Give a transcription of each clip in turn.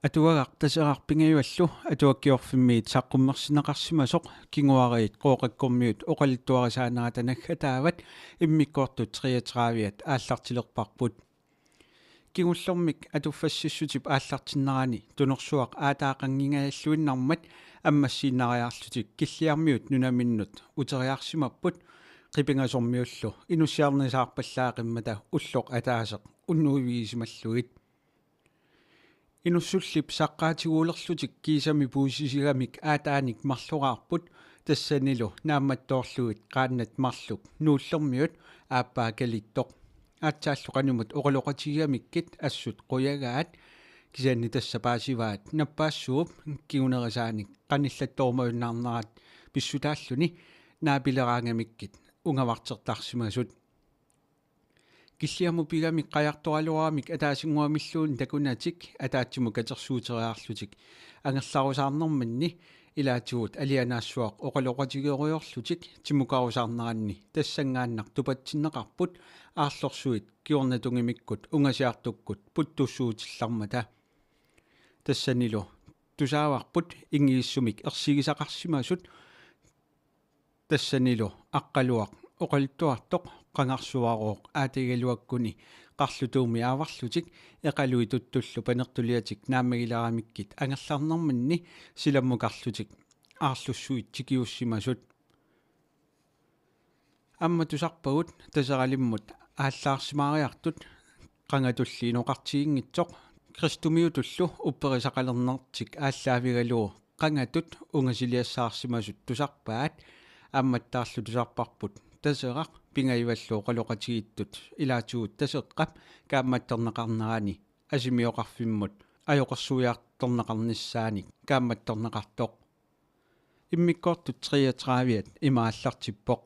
Atuagaq tasaqarpingayuallu atuakkiorfimmiit saqqummersinaqarsimasoq kinguariit qooqakkormiut oqalittuarisaaneratanaggataavat immikkortut 33-viat aallartilerparput kingullormik atuffassissutip aallartinnerani tunersuaq aataaqanngingayalluinnarmat аммассииннариарлутик киллиармиут нунаминнут утериарсимаппут qipingasormiullu inussiarnisаарпаллаақиммата уллоқ атаасеқ уннуивиисималлугит инуссуллип саққаатигуулерлутик кисами пуусисигамик аатааник марлораарпут тассанилу наамматтоорлугит qaannat марлук нууллермиут ааппаа калиттоқ аатсааллуқанумут оқалоқатигамиккит ассут қуягаат кисаанни тассапаасиваат наппаассууп кигунерисааник qanillатторумаюннаарнерат писсутааллуни наапилераангамиккит унгавартертарсимасут киллиаму пигамик қаярторалуарамик атаасингуамиллуун такунатик атаатсиму катерсуутериарлутик ангерларусаарнэрманни илаатигут алианаассуақ оқалоқатигеруйорлутик тимукарусаарнеранни тассангааннар тупатсиннеқарпут аарлорсуит киорнатунгимиккут унгасиартуккут путтуссуутиллармата тассанилу тусааварпут ингииссумик ерсигисақарсимасут тассанилу аққалуақ оқалтуартоқ qangarsuaruuq aatigaluakkuni qarlutууми ааварлутик эқалуи туттуллу панертулиатик нааммагиларамиккит ангерларнэрманни силаммукарлутик аарлуссуит тикиуссимасут амма тусарпагут тасералиммут ааллаарсимаариартут qangatulli ноқартигингитсоқ кристумиутуллу упперисақалернертик ааллаавигалуу qangatut унгасилиассаарсимасут тусарпаат амматтаарлу тусарпарпут тасерақ пингайваллуу qalоqatigiittut илаатигут тасеққап каамматтернеқарнерани асимиоқарфиммут аёқарсуиарторнеқарниссааник каамматторнеқартоқ иммиккортут 33-виат имааллартиппоқ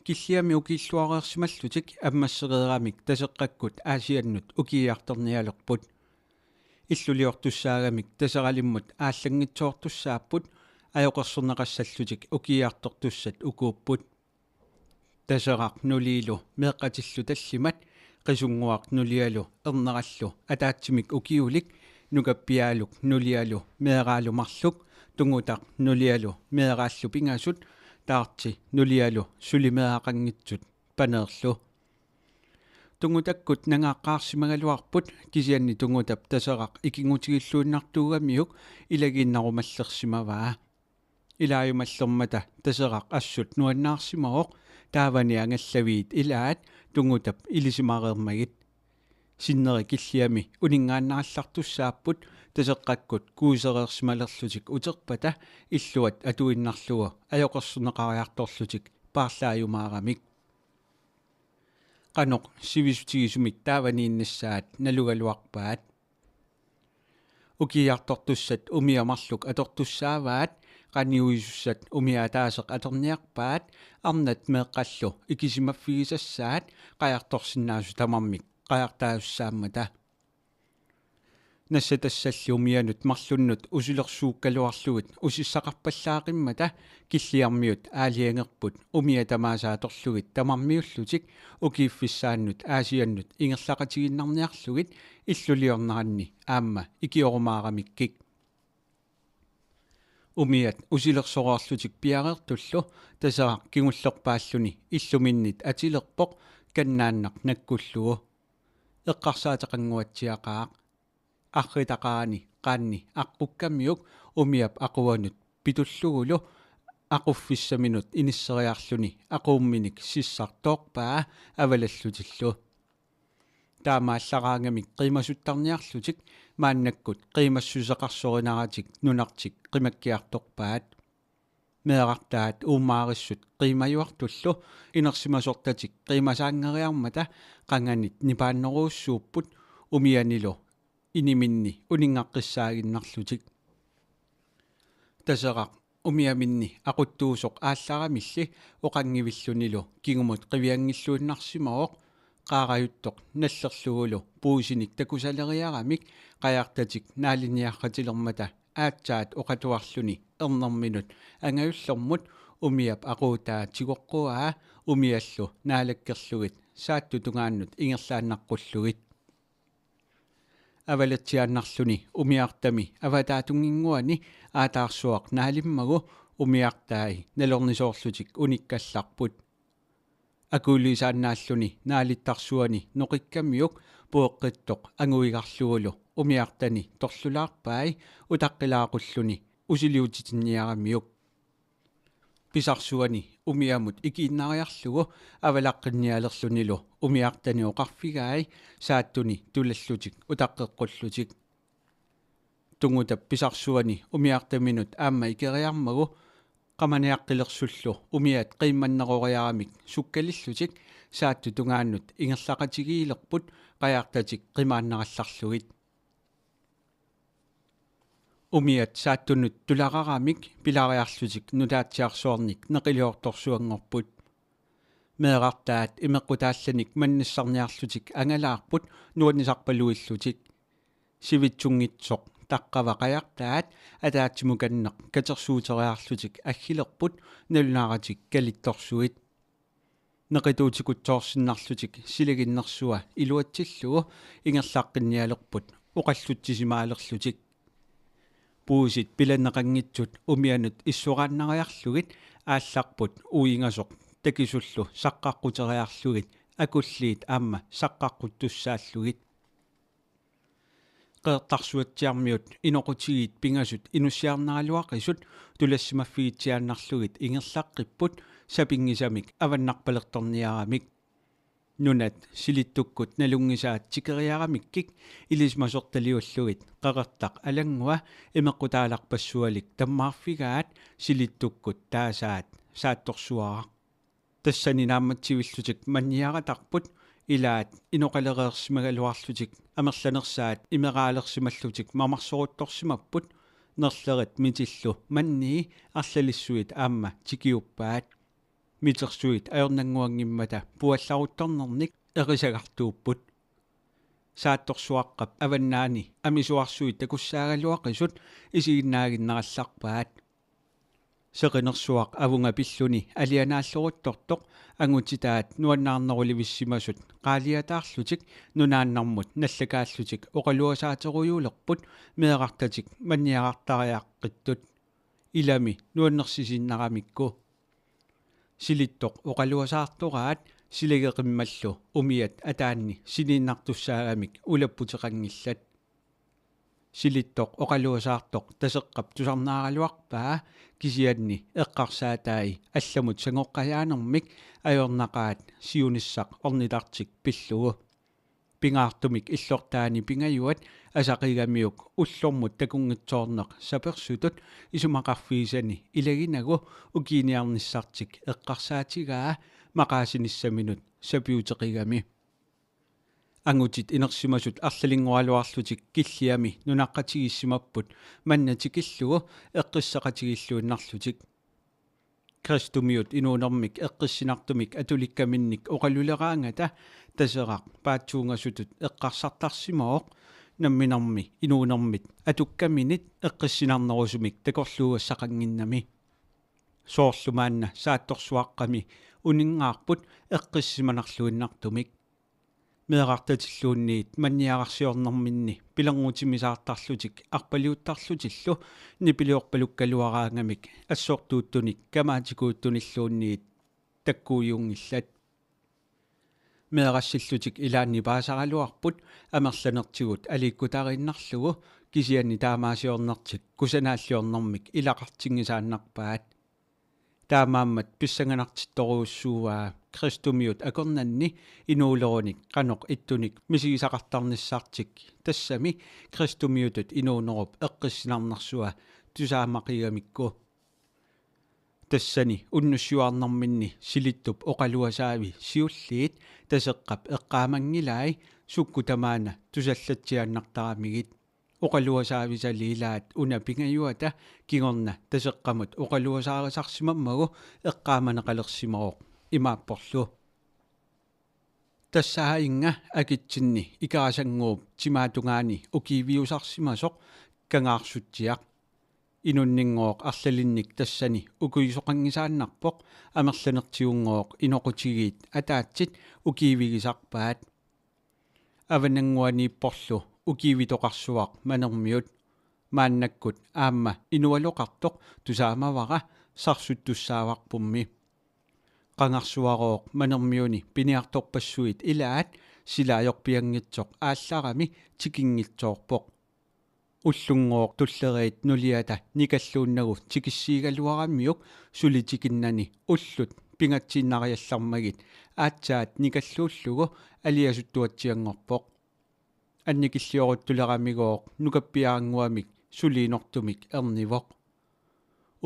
киллиами укииллуареерсималлутик аммассереерамик тасеққаккут аасианнут укииарторниалерпут иллулиортуссаагамик тасералиммут ааллангитсоортуссааппут аёқерсернеқассаллутик укииартортуссат укууппут тасерақ нулиилу меэққатиллу таллимат қисунгуақ нулиалу ернераллу атаатсимик укиулик нукаппиаалук нулиалу меэраалу марлук тунгутақ нулиалу меэрааллу пингасут таарти нулиалу сулимеақангитсут панеерлу тунгутаккут нагааққаарсимагалуарпут кисианни тунгутап тасерақ икингутигиллууннартуугамиук илагииннарумаллерсимаваа илааюмаллермата тасерақ ассут нуаннаарсимаоқ таавани ангаллавиит илаат тунгутап илисимареермагит синнери киллиами унингааннааллартуссааппут тасеққаккут куусереерсималерлутик утерпата иллуат атуиннарлуа аёқерсунеқариарторлутик паарлааюмаарамик qaноқ сивисутигисумик тааванииннассаат налугалуарпаат укиартортуссат умиамарлук атортуссааваат qaниуисуссат умиатаасеқ атерниарпаат арнат меэққаллу икисимаффигисассаат qaярторсинаасу тамармик qaяртаассааммата нассатассалли умианут марлуннут усулерсууккалуарлугит усиссақарпаллаақиммата киллиармиут аалиангерпут умиатамаасааторлугит тамармиуллутик укииффиссааннут аасианнут ингерлақатигиннарниарлугит иллулиорнеранни аама икиорумаарамиккик умиат усилерсораарлутик пиареертуллу тасерақ кигуллерпааллуни иллуминнит атилерпоқ каннааннақ наккуллугу эққарсаатеқангуатсиақаақ арритақаани qaanni аққуккамиук умиап ақуанут питуллугулу ақуффиссаминут иниссериарлуни ақуумминик сиссартоорпаа авалаллутиллу таамааллараангамик қимасуттарниарлутик мааннаккут қимассусеқарсоринаратик нунартик қимаккиарторпаат меэрартаат уумаариссут қимаюартуллу инерсимасортатик қимасаангериармата қанганит нипааннеруussууппут умианилу iniminni uningaqqissaaginnarlutik тасерақ умиаминни aquttuusoq aalларамилли oqanngivillunilu kingumut qiviangilluunnarsimaoq qaarajuttoq nallerlugulu puusinik takusaleriaramik qajartatik naaliniarratilermata aatsaat oqatuarluni ernerminut angayullormut umiap aquutaa tiguoqquaa umiallu naalakkerlugit saattutungaannut ingerlaannaqqulluгит авалатсиааннарлүни умиартами аватаатунгингуани аатаарсуақ наалиммагу умиартаи налорнисоорлутик униккалларпут акуулисааннааллуни наалиттарсуани ноқиккамиук пуэққиттоқ ангуигарлугулу умиартани торлулаарпаи утаққилаақуллуни усилиутитинниарамиук писарсуани умиамут икииннариарлугу авалаққинниалерлунилу умиартани оқарфигаи сааттуни тулаллутик утаққеққуллутик тунгутап писарсуани умиартаминут аама икериармагу qamaniaqqilерсуллу умиат qimmanneqoriaramik sukkalillutик саатту тунгааннут ингерлақатигиилерпут qayaartatik qimaannarallarlugit умиат сааттунут тулақарамик пилариарлутик нутаатсиарсуарник неқилиорторсуангорпут меэқартаат имеққутаалланик манниссарниарлутик ангалаарпут нуаннисарпалуиллутик сивитсунгитсоқ таққавақаяртаат атаатсимуканнеқ катерсуутериарлутик аггилерпут налунааратик калитторсуит неқитуутикутсоорсиннарлутик силагиннерсуа илуатсиллугу ингерлаққинниалерпут оқаллутсисимаалерлутик puusit pilanneqanngitsut umianut issuqaannaриарлугит аалларпут уингасоқ такисуллу саққаққутериарлугит акуллиит аама саққаққуттуссааллугит qeertarsuatsiarmiut inoqutigiit pingasut inussiarnaraluaqisut tulassimaffigitiaannarlugit ingerlaqqipпут sapingisamik avannarpalertorniaramik nunat silittukkut nalungisaat tikeriaramikkik ilismasortaliullugit qeqertaq alangua imeqqutaalarpassualik tammaarfigaat silittukkut taasaat saattorsuara tassani naammatsivillutik manniaratarput ilaat inoqalereersimagaluarlutik amerlanersaat imeraalersimallutik mamarsoruttorsimapпут nerlerit mitillu mannii arlalissuit aamma tikiuppaat mitersuit ajornanguangimmata puallaruttornernik erisagartuupput saattorsuaqqap avannaani amisuarsuit takussaagaluaqisut isiginnaaginnarallarpaat seqinersuaq avunga pilluni alianaalloruttortoq angutitaat nuannaarnerulivissimasut qaaliataarlutik nunaannarmut nallakaallutik oqaluasaateruyuulerput meeqartatik manniaqartariaaqqittut ilami nuannersisinnaramikku silittoq oqaluasaartoraat silageqimmallu umiat ataanni siniinnartussaagamik ulapputeqangillat silittoq oqaluasaartoq taseqqap tusarnaaraluarpaa kisianni eqqarsaataai allamut sangoqqajaanermik ajornaqaat siunissaq ornitartik pillugu pingaartumik illortaani pingajuat asaqigamiuk ullormut takungitsoorneq sapersutut isumaqarfiisani ilaginagu ukiiniarnissartik eqqarsaatigaa maqaasinissaminut sapiuteqigami angutit inersimasut arlalingualuarlutik killiami nunaqqatigissimapput mannatikillugu eqqissaqatigilluinnarlutik kristumiut inuunermik eqqissinartumik atulikkaminnik oqaluleraangata taseraq paatsuungasutut eqqarsartarsimooq namminermi inuunermit atukkaminit eqqissinarnerusumik takorluugassaqanginnami soorlumaanna saattorsuaqqami uningaarput eqqissimanarluinnartumik meeqartatilluunniit manniaqarsiornerminni pilerngutimisaartarlutik arpaliuttarlutillu nipiliorpalukkaluaraangamik assortuuttunik kamaatikuuttunilluunniit takkuuyungillat meeqassилlutik ilaanni paasaraluarput amerlanertigut aliikkutariinnarlugu kisianni taamaasiornertik kusanaalliornermik ilaqartingisaannarpaat taamaammat pissanganartittoruussuuvaa kristumiut akornanni inuulerunik qanoq ittunik misigisaqartarnissartik tassami kristumiutut inuunerup eqqissinarnersua tusaamaqigamikku tassani unnussiuarnerminni silittup oqaluasaavi siulliit taseqqap eqqaamangilai sukkutamaana tusallatsiaannartaramigit oqaluasaavisaliilaat una pingajuata kingorna taseqqamut oqaluasaarisarsimammagu eqqaamaneqalersimeroq imaapporlu тассааинга акитсинни икарасангууп тимаатунгаани укиивиусарсимасоқ кангаарсутсиақ инуннингооқ арлалинник тассани укуисоқангисааннарпоқ амерланертиунгооқ иноқутигиит атаатсит укиивигисарпаат аванангуанииппорлу ukiivitoqarsuaq manermiut maannakkut aamma inualoqartoq tusaamavara sarsuttussaavaqpummi qangarsuarooq manermiuni piniartorpassuit ilaat silaayorpiangitsoq aallarami tikingitsoorpoq ullungooq tulleriit nuliata nikalluunnagu tikissiigaluaramiuk sulitikinnani ullut pingatsiinnariallarmagit aatsaat nikalluullugu aliasuttuatsiangorpoq annikillioruttuleraamigooq nukappiaranguamik suliinortumik ernivoq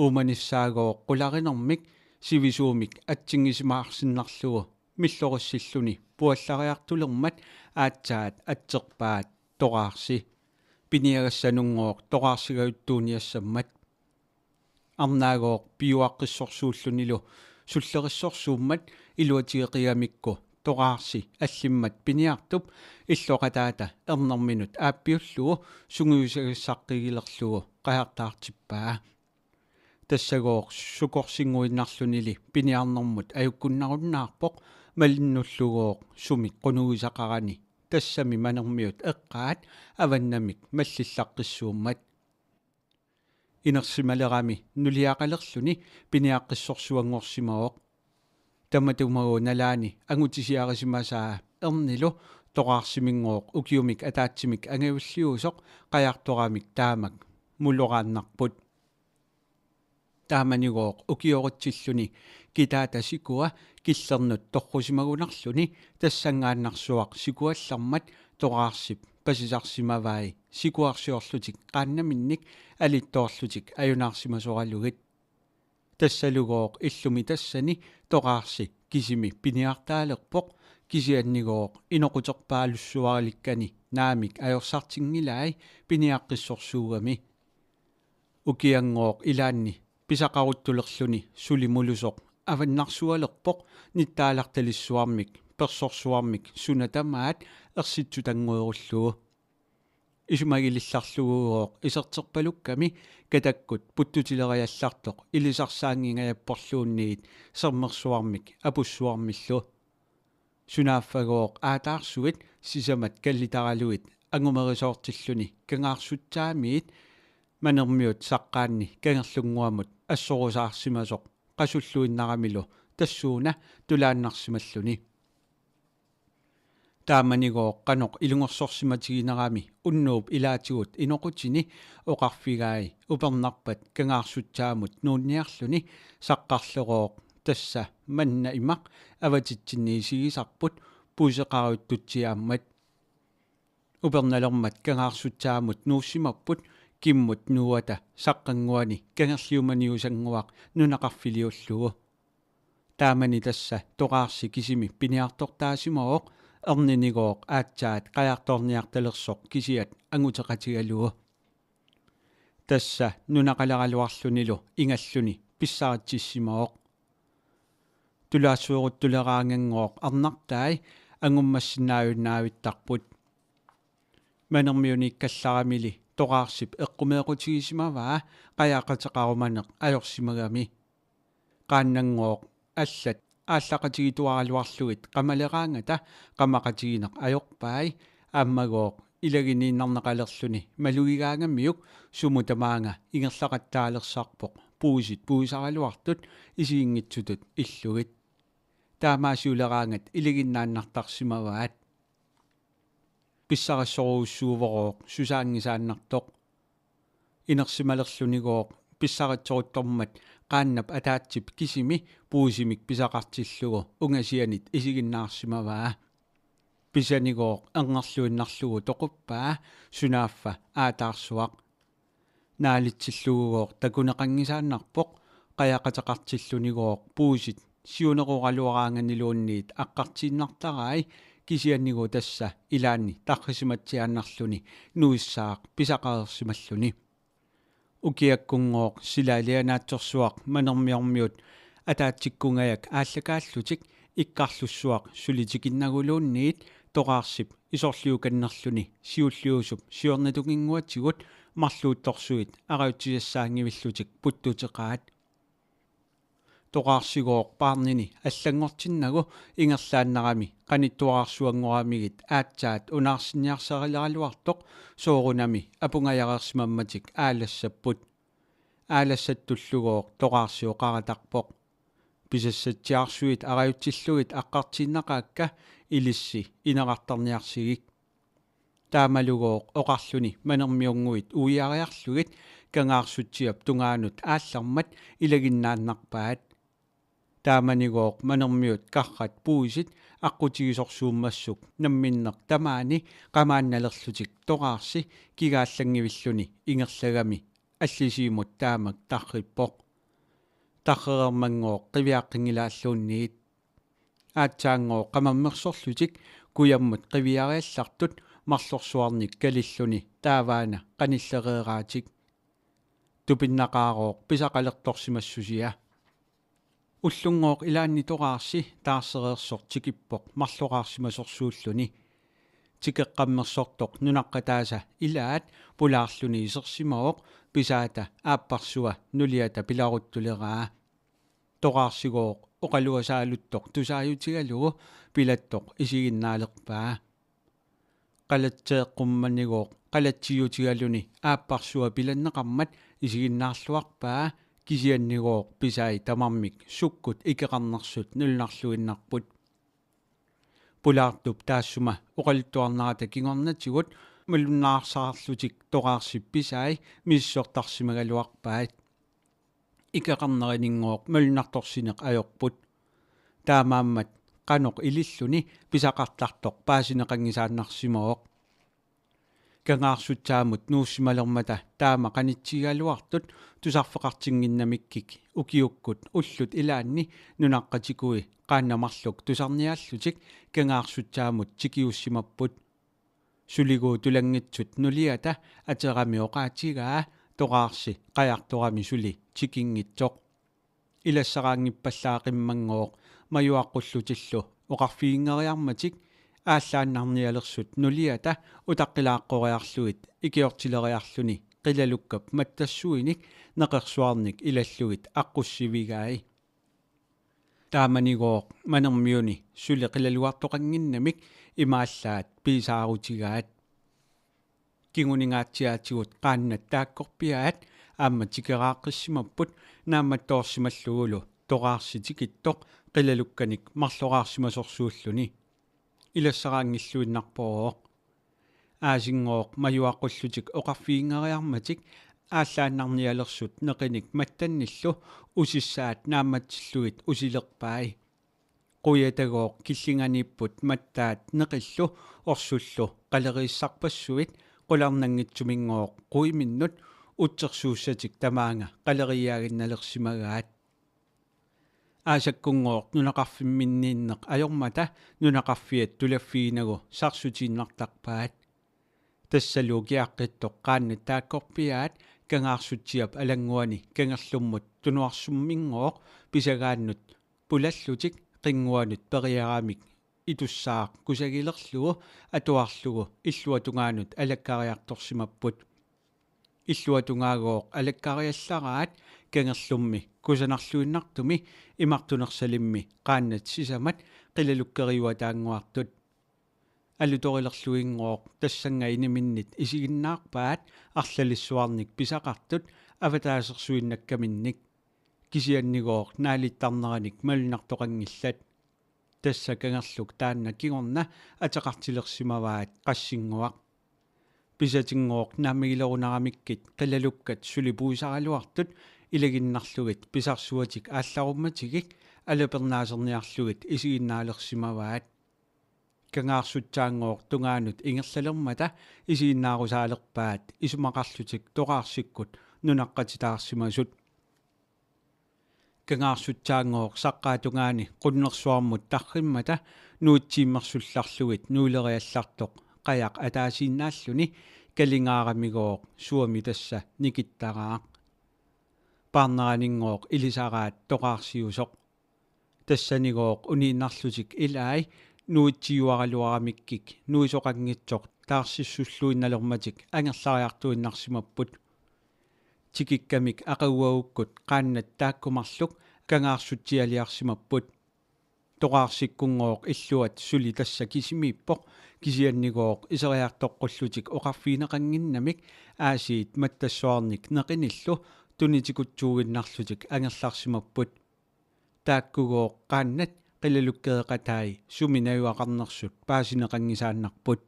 uumanissaagoq qularinermik sivisuumik atsinngisimaarsinnarlugu millorissilluni puallariartulermat aatsaat atserpaat toqaarsi piniagassanungooq toqaarsigayuttuuniassammat arnaagooq piuaqqissorsuullunilu sullerissorsuummat iluatigeqiamikku toqaarsi allimmat piniartup illoqataata ernerminut aappiullugu sunguyusagissaqqigilerlugu qajartaartippaa тассагоо сукорсингуиннарлунили пиниарнэрмут аюккуннаруннаарпоқ малиннуллугоо сумик қунугисақарани тассами манермиут эққаат аваннамик маллиллаққиссууммат инерсималерами нулиақалерлүни пиниаққиссорсуангорсимаоқ таматумагу налаани ангутисиарисимасаа эрнилу тоқарсимингооқ укиумик атаатсимик ангавиллиусоқ қаярторамик таамак муллорааннарпут тааманигооқ укиорутсиллүни китаата сикуа киллернут торрусимагунарлүни тассангааннарсуақ сикуаллармат тоқарсип пасисарсимаваи сикуарсиорлутик qaannamинник алиттоорлутик аюнаарсимасоралугит тассалугооқ иллуми тассани тоқарси кисими пиниартаалерпоқ кисианнигооқ иноқутерпаалуссуараликкани наамик аёрсартингилаи пиниаққиссорсуугами укиангооқ илаанни писақаруттулерлүни сулимулусоқ аваннарсуалерпоқ ниттааларталиссуармик персорсуармик сунатамаат ерситсутангуеруллугу исумагилилларлугугооқ исертерпалукками катаккут путтутилериаллартоқ илисарсаангингаяппорлуунниит сермерсуармик апуссуармиллу сунааффагооқ аатаарсуит сисамат каллитаралуит ангумерисоортиллүни кангаарсутсаамиит манермиут саққаанни кангерлунгуамут ассорусаарсимасоқ qasуллуиннарамилу тассууна тулааннарсималлуни тааманигоо qanoq илунгорсорсиматигинерами уннууп илаатигут иноқутини оқарфигаи упернарпат кангаарсутсаамут нуунниарлуни саққарлерооқ тасса манна имақ аватитсинниисигисарпут пусеқаруттутсиааммат уперналермат кангаарсутсаамут нууссимарпут киммут нуата саққангуани кангерлиуманиусангуақ нунақарфилиуллугу таамани тасса тоқаарси кисими пиниартортаасимаоқ эрнинигооқ аатсаат қаярторниарталерсоқ кисиат ангутеқатигалугу тасса нунақалералуарлунилу ингаллуни писсаратсиссимаоқ тулаассуеруттулераангангооқ арнартаи ангуммассинааюннаавиттарпут манермиуни калларамили тоқарсип эққумеэқутигисимаваа қаяақатеқаруманеқ аёрсимагами qaannangooq аллат ааллақатигитуаралуарлугит қамалераангата қамақатигинеқ аёрпаи ааммагооқ илагинииннарнеқалерлүни малугигаангаммиук сумутамаанга ингерлақаттаалерсаарпоқ пуусит пуусаралуартут исиингитсутут иллугит таамаасиулераангат илагиннааннартарсимаваат писсарассоруussууворооq сусаангисааннартоq инерсималерлунигооq писсаратсоруттормат qaannap ataatсип кисими пуусимик писақартиллугу унгасианит исигиннаарсимаваа писанигооq ангерлуиннарлугу тоқуппаа сунааффа аатаарсуақ наалитсиллугугооq такунеқангисааннарпоq қаяқатеқартиллунигооq пуусит сиунероралуараанганилуунниит аққартииннартараи кисианнигу тасса илаанни таррисиматсиааннарлүни нуиссаақ писақаерсималлүни укиаккунгооқ силаалианаатсорсуақ манермиормиут атаатсиккунгаяк ааллакааллутик иккарлуссуақ сулитикиннагулуунниит тоқарсип исорлиуканнерлүни сиуллиусуп сиорнатугингуатсигут марлуутторсуит араутсиассаангивиллутик путтутеқаат toqaarsigooq paarnini allangortinnagu ingerlaannarami qanittuaqarsuangoramigit aatsaat unaarsinniarsarilaluartoq soorunami apungajaqersimammatik aalassapput ааlassattulluгооq toqaarsiоqаратарпоq писассатсиарсуит араютиллугит аққартииннақаакка илисси инеқартарниарсигик таамалугооq оқарлүни манермиунгуит уиариарлугит кангаарсутсиап тунгаанут ааллармат илагиннааннарпаат тааманигооq манермиут каррат пуисит аққутигисорсууммассук намминнеқ тамаани қамаанналерлутик тоқарси кигааллангивиллуни ингерлагами аллисиимут таамак тарриппоқ таррермангооq қивиаққингилааллуунниит аатсаангооq қамаммерсорлутик куяммут қивиариаллартут марлорсуарник калиллуни тааваана қаниллереераатик тупиннақарооq писақалерторсимассусиа уллунгооq илаанни тоқарси таарсереерсор тикиппоq марлоқарсимасорсууллуни тикеққаммерсортоq нунаққатааса илаат пулаарлуни исерсимаоq писаата ааппарсуа нулиата пиларуттулераа тоқарсигооq оқалуасаалуттоq тусааютигалугу пилаттоq исигиннаалерпаа қалатсеэққумманигооq қалатсиутигалуни ааппарсуа пиланнеқармат исигиннаарлуарпаа кисианнигооq писаи тамармик суккут икеқарнерсут нулнарлуиннарпут пулаартуп таассума оқалуттуарнарата кингорнатигут малуннаарсаарлутик тоқарсип писаи миссортарсимагалуарпаат икеқарнеринингооq малунарторсинеқ ajorput таамааммат qaноq илиллуни писақартартоq паасинеқангисааннарсимаоq кангаарсутсаамут нууссималермата таама qanitсигалуартут тусарфеқартингиннамиккик укиуккут уллут илаанни нунаққатикуи qaannамарлук тусарниааллутик кангаарсутсаамут тикиуссимаппут сулигуу тулангитсут нулиата атерами оқаатигаа тоқарси қаярторами сули тикингитсоқ илассараангиппаллаақиммангооқ маюаққуллутиллу оқарфиингериарматик ааллааннарниалерсут нулиата утаққилааққориарлугит икиортилериарлуни қилалуккап маттассуиник неқерсуарник илаллугит аққуссивигаи тааманигооқ манермиуни сули қилалуартоқангиннамик имааллаат писаарутигаат кингунингаатсиаатигут qaannat тааккорпиаат аама тикерааққиссимаппут нааматтоорсималлугулу тоқарситикиттоқ қилалукканик марлоқарсимасорсууллуни илассараангиллуиннарпорооқ аасингооқ маюаққуллутик оқарфиингериарматик ааллааннарниалерсут неқиник маттанниллу усиссаат нааматсиллугит усилерпаи quятагооқ киллинганииппут маттаат неқиллу орсуллу қалерииссарпассуит qulарнангитсумингооқ quиминнут утсерсууссатик тамаанга қалериаагинналерсимагаат аасаккунгооқ нунақарфимминнииннеқ ajormata нунақарфиат тулаффиинагу сарсутииннартарпаат тассалуукиаққиттоқ qaannat тааккорпиаат кангаарсутсиап алангуани кангерлуммут тунуарсуммингооқ писагааннут пулаллутик қингуанут периарамик итуссаақ кусагилерлугу атуарлугу иллуатунгаанут алаккариарторсимаппут иллуатунгаагооқ алаккариаллараат кангерлумми кусанарлуиннартуми имартунерсалимми qaannat сисамат қилалуккериуатаангуартут алуторилерлуингооқ тассанга иниминнит исигиннаарпаат арлалиссуарник писақартут аватаасерсуиннаккаминник кисианнигооқ наалиттарнераник малунартоқангиллат тасса кангерлук таанна кигорна атеқартилерсимаваат qassiнгуақ писатингооқ наамигилерунарамиккит қилалуккат сулипуисаралуартут илагиннарлугит писарсуатик аалларумматигик алапернаасерниарлугит исигиннаалерсимаваат кангаарсутсаангооқ тунгаанут ингерлалермата исигиннаарусаалерпаат исумақарлутик тоқарсиккут нунаққатитаарсимасут кангаарсутсаангооқ саққаатунгаани qunnersuarmut тарриммата нуутсииммерсулларлугит нуулериаллартоқ қаяқ атаасииннааллуни калингаарамигооқ суами тасса никиттараақ парнеранингооқ илисараат тоқарсиусоқ тассанигооқ унииннарлутик илаи нуутсиуаралуарамиккик нуисоқангитсоқ таарсиссуллуинналерматик ангерлариартуиннарсимаппут тикиккамик ақауагуккут qaannat тааккумарлук кангаарсутсиалиарсимаппут тоqaarsikkunngooq illuat suli tassa kisimiippoq kisiannigooq iseriartoqqullutik oqarfiineqanginnamik aasiit mattassuarnik neqinillu tunitikutsuuginnarlutik angerlarsimapput taakkugooq qaannat qilalukkeeqatai suminayuaqarnersut paasineqangisaannarput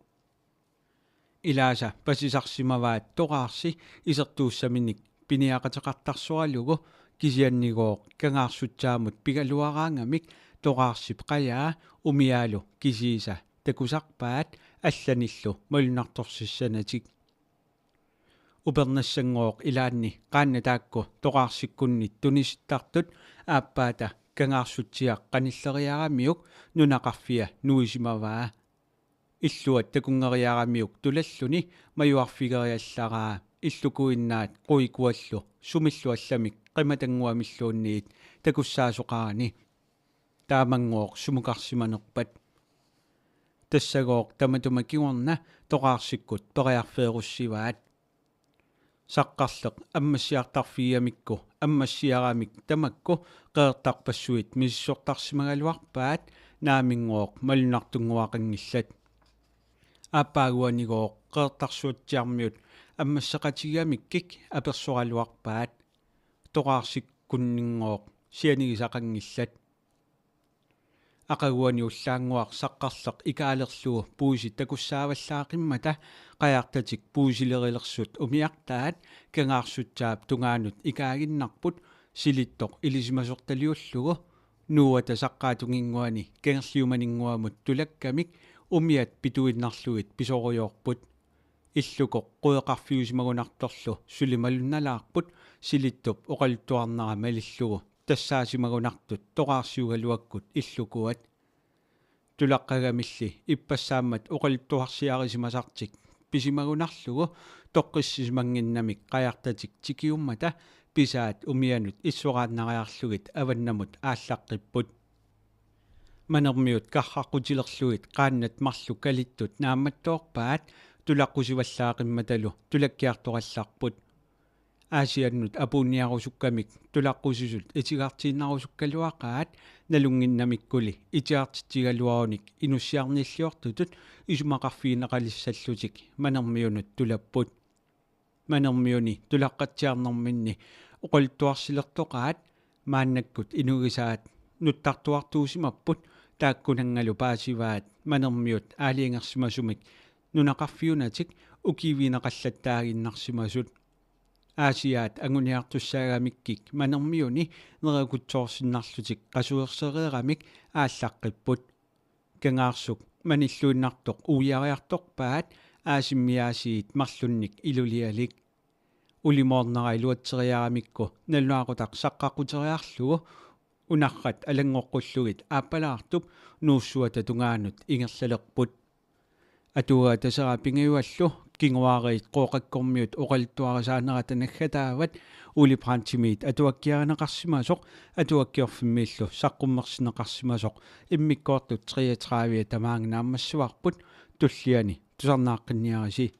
ilaasa pasisarsimavaat toqaarsi isertuussaminik piniaqateqartarsualugu kisiannigooq kangaarsutsaammut pigaluaraangamik toqaarsip qayaa umiaalu kisiisa takusarpaat алланиллу малунарторсиссанаtik упернассангооq илаанни qaanna taakku toqaarsikkunnit tunisittartut aappaata kangaarsutsiaq qanilleriaramiuk nunaqarfia nuisimavaa illuat takungeriaramiuk tulalluni majuarfigeriallaraa illukuinnaat quikuallu sumillu allamik qimatanguamilluunniit takussaasoqarani taamangooq sumukarsimanerpat тассагооq таматумакигорна тоqaarsikkut periarfeerussivaat saqqarleq аммассиартарфиамикку аммассиарамик тамакку qeertarpassuit missortarsimagaluarpaat naamingooq malunartunguaqanngillat aappaaguanigooq qeertarsuutiarmiut аммассеqatigiamikkik аперсораluarpaat тоqaarsikkunninngooq sianigisaqanngillat aqaguani ullaanguaq saqqarleq ikaalерлугу puusi takussaavallaaqimмата qajartatik puusilerilersut umiartaat kangaarsuttaap tungaanut ikaaginnarput silittoq ilisimasortaliullugu nuuata saqqaatunginguani kengerliumaninguamut tulakkamik umiat pituinnarluit pisoruyorput illukoq queqarfiusimagunartorlu sulimalunnalaarput silittup oqaluttuarnera malillugu тассаасимагунартут тоqaarsiugaluakkut иллукуат тулаққагамилли иппассааммат оқалуттуарсиарисимасартик писимагунарлугу тоққиссисимангиннамик қаяртатик тикиуммата писаат умианут иссурааннариарлугит аваннамут ааллаққиппут манермиут карраққутилерлугит qaannat марлу калиттут наамматтоорпаат тулаққусиваллаақимматалу тулаккиарторалларпут аасианнут апуунниарусуккамик тулаққусисут итигартииннарусуккалуақаат налунгиннамиккули итиартитигалуаруник инуссиарниллиортутут исумақарфиинеқалиссаллутик манермиунут тулаппут манермиуни тулаққатсиарнэрминни оқалуттуарсилертоқаат мааннаккут инугисаат нуттартуартуусимаппут тааккунангалу паасиваат манермиут аалиингерсимасумик нунақарфиунатик укивинеқаллаттаагиннарсимасут аасиаат ангуниартуссааgamikкик манермиуни неракутсоорсиннарлутик qasuersereeramik ааллаққиппут кангаарсук маниллуиннартоқ уяриарторпаат аасиммиаасиит марлунник илулиалик улимоорнера илуатсериарамикку налуаақутақ саққақутериарлугу унаррат алангоққуллугит ааппалаартуп нууссуата тунгаанут ингерлалерпут атуа тасера пингиуаллу кингуаариит қооқаккормиут оқалуттуарисаанерата наггатаават улипрантимиит атуаккиаринеқарсимасоқ атуаккиорфиммииллу саққуммерсинеқарсимасоқ иммиккоортут 33 тамаангнааммассуарпут туллиани тусарнааққинниариси